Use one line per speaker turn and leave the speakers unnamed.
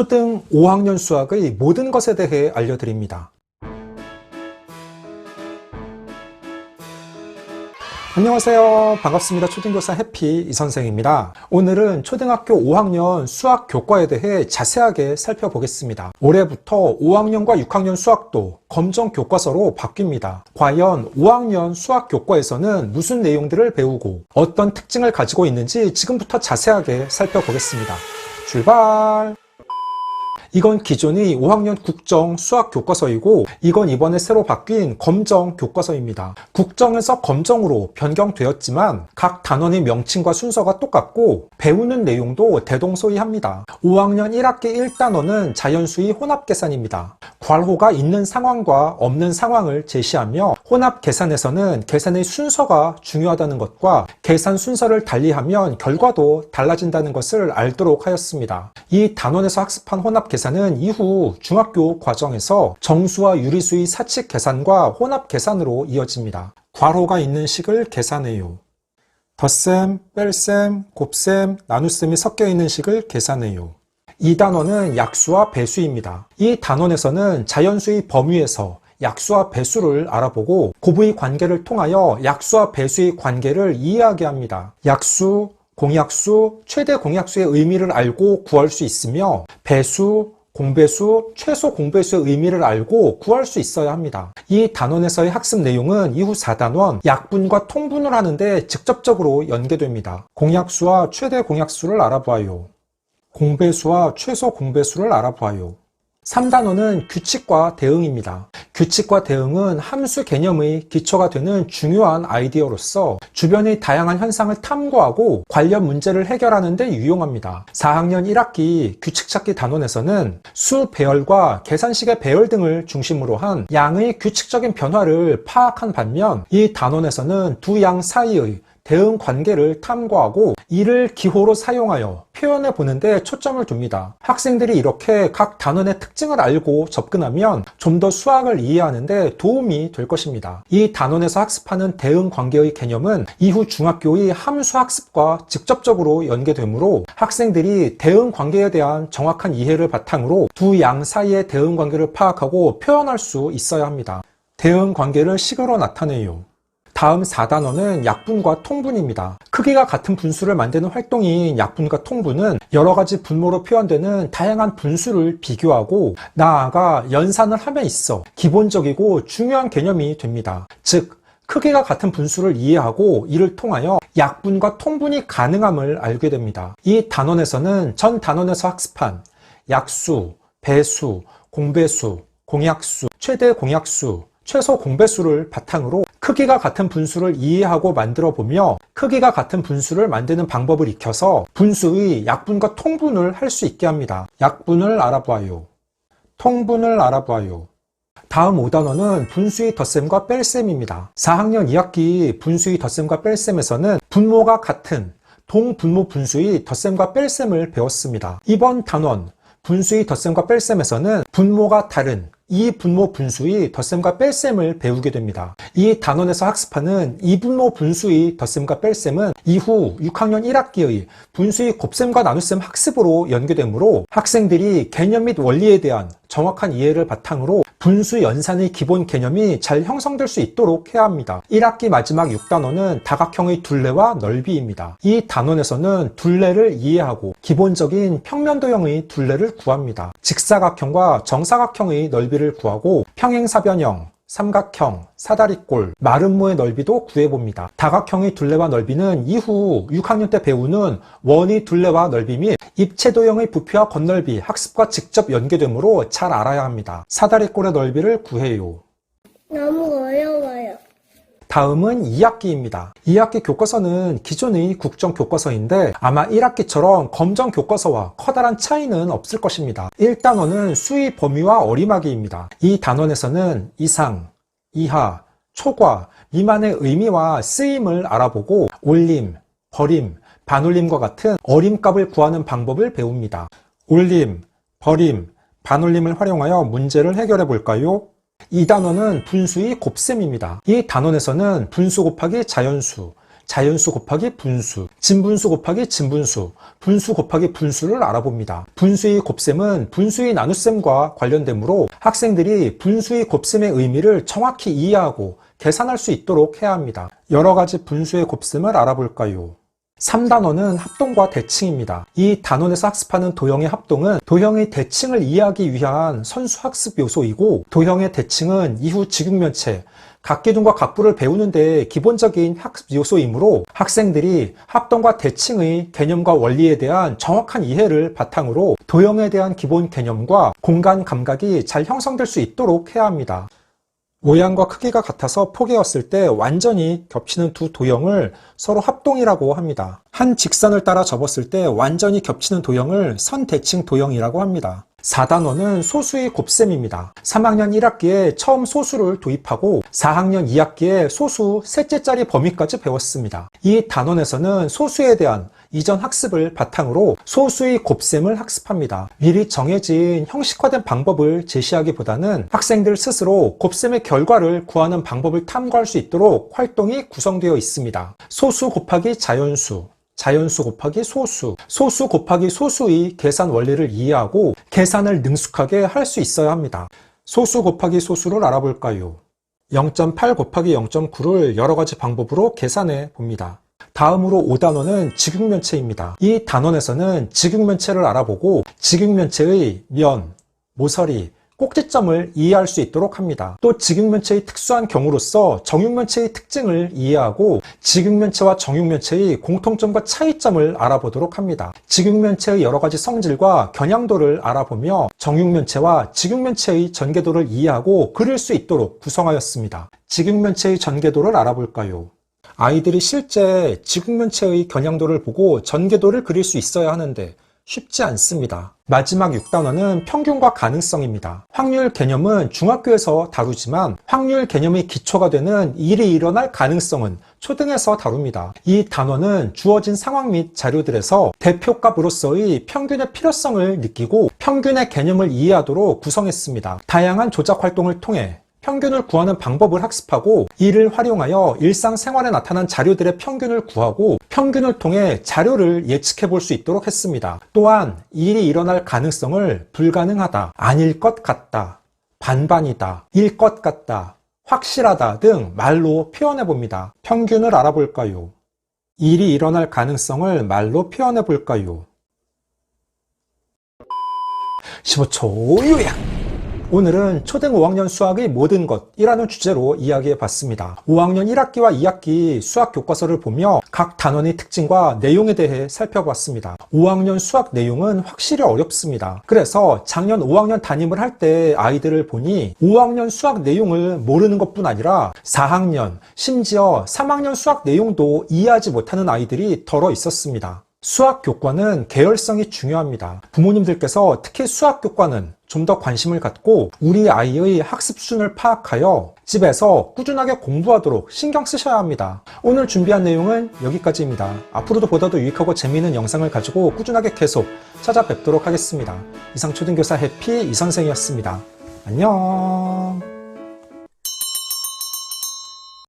초등 5학년 수학의 모든 것에 대해 알려드립니다. 안녕하세요. 반갑습니다. 초등교사 해피 이선생입니다. 오늘은 초등학교 5학년 수학 교과에 대해 자세하게 살펴보겠습니다. 올해부터 5학년과 6학년 수학도 검정 교과서로 바뀝니다. 과연 5학년 수학 교과에서는 무슨 내용들을 배우고 어떤 특징을 가지고 있는지 지금부터 자세하게 살펴보겠습니다. 출발! 이건 기존의 5학년 국정 수학 교과서이고 이건 이번에 새로 바뀐 검정 교과서입니다. 국정에서 검정으로 변경되었지만 각 단원의 명칭과 순서가 똑같고 배우는 내용도 대동소이합니다. 5학년 1학기 1단원은 자연수의 혼합계산입니다. 괄호가 있는 상황과 없는 상황을 제시하며 혼합계산에서는 계산의 순서가 중요하다는 것과 계산 순서를 달리하면 결과도 달라진다는 것을 알도록 하였습니다. 이 단원에서 학습한 혼합계산은 이후 중학교 과정에서 정수와 유리수의 사칙 계산과 혼합 계산으로 이어집니다. 괄호가 있는 식을 계산해요. 덧셈, 뺄셈, 곱셈, 나눗셈이 섞여 있는 식을 계산해요. 이 단원은 약수와 배수입니다. 이 단원에서는 자연수의 범위에서 약수와 배수를 알아보고 곱의 관계를 통하여 약수와 배수의 관계를 이해하게 합니다. 약수, 공약수, 최대 공약수의 의미를 알고 구할 수 있으며 배수, 공배수, 최소 공배수의 의미를 알고 구할 수 있어야 합니다. 이 단원에서의 학습 내용은 이후 4단원 약분과 통분을 하는데 직접적으로 연계됩니다. 공약수와 최대 공약수를 알아보아요. 공배수와 최소 공배수를 알아보아요. 3단원은 규칙과 대응입니다. 규칙과 대응은 함수 개념의 기초가 되는 중요한 아이디어로서 주변의 다양한 현상을 탐구하고 관련 문제를 해결하는 데 유용합니다. 4학년 1학기 규칙 찾기 단원에서는 수 배열과 계산식의 배열 등을 중심으로 한 양의 규칙적인 변화를 파악한 반면 이 단원에서는 두 양 사이의 대응 관계를 탐구하고 이를 기호로 사용하여 표현해 보는데 초점을 둡니다. 학생들이 이렇게 각 단원의 특징을 알고 접근하면 좀 더 수학을 이해하는 데 도움이 될 것입니다. 이 단원에서 학습하는 대응 관계의 개념은 이후 중학교의 함수 학습과 직접적으로 연계되므로 학생들이 대응 관계에 대한 정확한 이해를 바탕으로 두 양 사이의 대응 관계를 파악하고 표현할 수 있어야 합니다. 대응 관계를 식으로 나타내요. 다음 4단원은 약분과 통분입니다. 크기가 같은 분수를 만드는 활동인 약분과 통분은 여러 가지 분모로 표현되는 다양한 분수를 비교하고 나아가 연산을 함에 있어 기본적이고 중요한 개념이 됩니다. 즉, 크기가 같은 분수를 이해하고 이를 통하여 약분과 통분이 가능함을 알게 됩니다. 이 단원에서는 전 단원에서 학습한 약수, 배수, 공배수, 공약수, 최대 공약수, 최소 공배수를 바탕으로 크기가 같은 분수를 이해하고 만들어 보며 크기가 같은 분수를 만드는 방법을 익혀서 분수의 약분과 통분을 할 수 있게 합니다. 약분을 알아보아요. 통분을 알아보아요. 다음 5단원은 분수의 덧셈과 뺄셈입니다. 4학년 2학기 분수의 덧셈과 뺄셈에서는 분모가 같은 동분모 분수의 덧셈과 뺄셈을 배웠습니다. 이번 단원 분수의 덧셈과 뺄셈에서는 분모가 다른 이 분모 분수의 덧셈과 뺄셈을 배우게 됩니다. 이 단원에서 학습하는 이분모 분수의 덧셈과 뺄셈은 이후 6학년 1학기의 분수의 곱셈과 나눗셈 학습으로 연계되므로 학생들이 개념 및 원리에 대한 정확한 이해를 바탕으로 분수 연산의 기본 개념이 잘 형성될 수 있도록 해야 합니다. 1학기 마지막 6단원은 다각형의 둘레와 넓이입니다. 이 단원에서는 둘레를 이해하고 기본적인 평면도형의 둘레를 구합니다. 직사각형과 정사각형의 넓이를 구하고 평행사변형, 삼각형, 사다리꼴, 마름모의 넓이도 구해봅니다. 다각형의 둘레와 넓이는 이후 6학년 때 배우는 원의 둘레와 넓이 및 입체도형의 부피와 건널비 학습과 직접 연계되므로 잘 알아야 합니다. 사다리꼴의 넓이를 구해요.
너무 어려워요.
다음은 2학기입니다. 2학기 교과서는 기존의 국정 교과서인데 아마 1학기처럼 검정 교과서와 커다란 차이는 없을 것입니다. 1단원은 수의 범위와 어리막이입니다. 이 단원에서는 이상, 이하, 초과, 미만의 의미와 쓰임을 알아보고 올림, 버림, 반올림과 같은 어림값을 구하는 방법을 배웁니다. 올림, 버림, 반올림을 활용하여 문제를 해결해 볼까요? 이 단원은 분수의 곱셈입니다. 이 단원에서는 분수 곱하기 자연수, 자연수 곱하기 분수, 진분수 곱하기 진분수, 분수 곱하기 분수를 알아봅니다. 분수의 곱셈은 분수의 나눗셈과 관련되므로 학생들이 분수의 곱셈의 의미를 정확히 이해하고 계산할 수 있도록 해야 합니다. 여러 가지 분수의 곱셈을 알아볼까요? 3단원은 합동과 대칭입니다. 이 단원에서 학습하는 도형의 합동은 도형의 대칭을 이해하기 위한 선수학습 요소이고, 도형의 대칭은 이후 직육면체, 각기둥과 각부를 배우는 데 기본적인 학습 요소이므로 학생들이 합동과 대칭의 개념과 원리에 대한 정확한 이해를 바탕으로 도형에 대한 기본 개념과 공간 감각이 잘 형성될 수 있도록 해야 합니다. 모양과 크기가 같아서 포개었을 때 완전히 겹치는 두 도형을 서로 합동이라고 합니다. 한 직선을 따라 접었을 때 완전히 겹치는 도형을 선대칭 도형이라고 합니다. 4단원은 소수의 곱셈입니다. 3학년 1학기에 처음 소수를 도입하고 4학년 2학기에 소수 셋째짜리 범위까지 배웠습니다. 이 단원에서는 소수에 대한 이전 학습을 바탕으로 소수의 곱셈을 학습합니다. 미리 정해진 형식화된 방법을 제시하기보다는 학생들 스스로 곱셈의 결과를 구하는 방법을 탐구할 수 있도록 활동이 구성되어 있습니다. 소수 곱하기 자연수, 자연수 곱하기 소수, 소수 곱하기 소수의 계산 원리를 이해하고 계산을 능숙하게 할 수 있어야 합니다. 소수 곱하기 소수를 알아볼까요? 0.8 곱하기 0.9를 여러 가지 방법으로 계산해 봅니다. 다음으로 5단원은 직육면체입니다. 이 단원에서는 직육면체를 알아보고 직육면체의 면, 모서리, 꼭지점을 이해할 수 있도록 합니다. 또 직육면체의 특수한 경우로서 정육면체의 특징을 이해하고 직육면체와 정육면체의 공통점과 차이점을 알아보도록 합니다. 직육면체의 여러 가지 성질과 겨냥도를 알아보며 정육면체와 직육면체의 전개도를 이해하고 그릴 수 있도록 구성하였습니다. 직육면체의 전개도를 알아볼까요? 아이들이 실제 직육면체의 겨냥도를 보고 전개도를 그릴 수 있어야 하는데 쉽지 않습니다. 마지막 6단원은 평균과 가능성입니다. 확률 개념은 중학교에서 다루지만 확률 개념의 기초가 되는 일이 일어날 가능성은 초등에서 다룹니다. 이 단원은 주어진 상황 및 자료들에서 대표값으로서의 평균의 필요성을 느끼고 평균의 개념을 이해하도록 구성했습니다. 다양한 조작 활동을 통해 평균을 구하는 방법을 학습하고 이를 활용하여 일상생활에 나타난 자료들의 평균을 구하고 평균을 통해 자료를 예측해 볼 수 있도록 했습니다. 또한 일이 일어날 가능성을 불가능하다, 아닐 것 같다, 반반이다, 일 것 같다, 확실하다 등 말로 표현해 봅니다. 평균을 알아볼까요? 일이 일어날 가능성을 말로 표현해 볼까요? 15초 요약! 오늘은 초등 5학년 수학의 모든 것이라는 주제로 이야기해 봤습니다. 5학년 1학기와 2학기 수학 교과서를 보며 각 단원의 특징과 내용에 대해 살펴봤습니다. 5학년 수학 내용은 확실히 어렵습니다. 그래서 작년 5학년 담임을 할 때 아이들을 보니 5학년 수학 내용을 모르는 것뿐 아니라 4학년, 심지어 3학년 수학 내용도 이해하지 못하는 아이들이 덜어 있었습니다. 수학 교과는 계열성이 중요합니다. 부모님들께서 특히 수학 교과는 좀 더 관심을 갖고 우리 아이의 학습 수준을 파악하여 집에서 꾸준하게 공부하도록 신경 쓰셔야 합니다. 오늘 준비한 내용은 여기까지입니다. 앞으로도 보다 더 유익하고 재미있는 영상을 가지고 꾸준하게 계속 찾아뵙도록 하겠습니다. 이상 초등교사 해피 이선생이었습니다. 안녕.